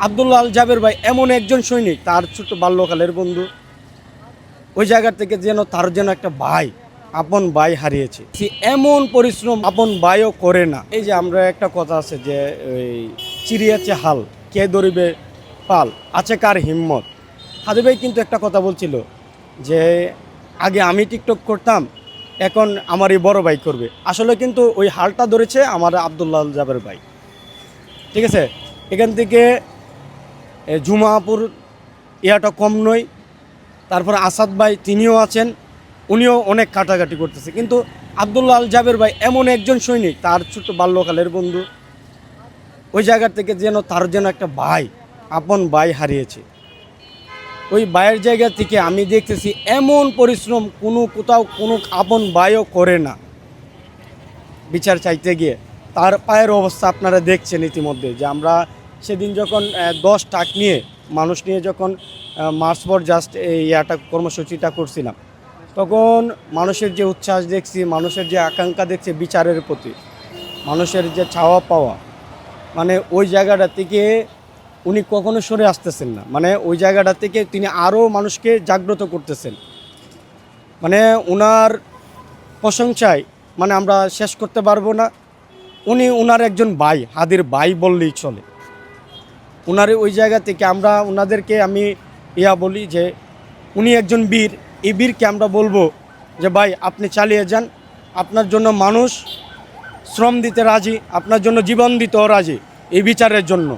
আব্দুল্লাহ আল জাবের ভাই এমন একজন সৈনিক, তার ছোট বাল্যকালের বন্ধু, ওই জায়গা থেকে তার যেন একটা ভাই, আপন ভাই হারিয়েছে। সে এমন পরিশ্রম আপন ভাইও করে না। এই যে আমরা একটা কথা আছে যে ওই চিড়িয়াছে হাল, কে ধরিবে পাল, আছে কার হিম্মত। হাদি ভাই কিন্তু একটা কথা বলছিল যে আগে আমি টিকটক করতাম, এখন আমার এই বড় ভাই করবে। আসলে কিন্তু ওই হালটা ধরেছে আমার আব্দুল্লাহ আল জাবের ভাই। ঠিক আছে, এখান থেকে জুমাপুর ইয়াটা কম নয়। তারপর আসাদ ভাই তিনিও আছেন, উনিও অনেক কাটাকাটি করতেছে। কিন্তু আব্দুল্লাহ আল জাবের ভাই এমন একজন সৈনিক, তার ছোট বাল্যকালের বন্ধু, ওই জায়গা থেকে তার যেন একটা ভাই, আপন ভাই হারিয়েছে। ওই ভাইয়ের জায়গা থেকে আমি দেখতেছি এমন পরিশ্রম কোথাও কোনো আপন ভাইও করে না। বিচার চাইতে গিয়ে তার পায়ের অবস্থা আপনারা দেখছেন ইতিমধ্যে, যে আমরা সেদিন যখন 10 ট্রাক নিয়ে মানুষ নিয়ে যখন মার্চ ফর জাস্ট এই কর্মসূচিটা করছিলাম, তখন মানুষের যে উচ্ছ্বাস দেখছি, মানুষের যে আকাঙ্ক্ষা দেখছি বিচারের প্রতি, মানুষের যে চাওয়া পাওয়া, মানে ওই জায়গাটা থেকে উনি কখনো সরে আসতেছেন না। মানে ওই জায়গাটা থেকে তিনি আরও মানুষকে জাগ্রত করতেছেন। মানে ওনার প্রশংসায় মানে আমরা শেষ করতে পারবো না। ওনার একজন ভাই, হাদির ভাই বললেই চলে। ওনার ওই জায়গা থেকে আমরা ওনাদেরকে আমি বলি যে উনি একজন বীর। এই বীরকে আমরা বলবো যে ভাই আপনি চালিয়ে যান, আপনার জন্য মানুষ শ্রম দিতে রাজি, আপনার জন্য জীবন দিতেও রাজি এই বিচারের জন্য।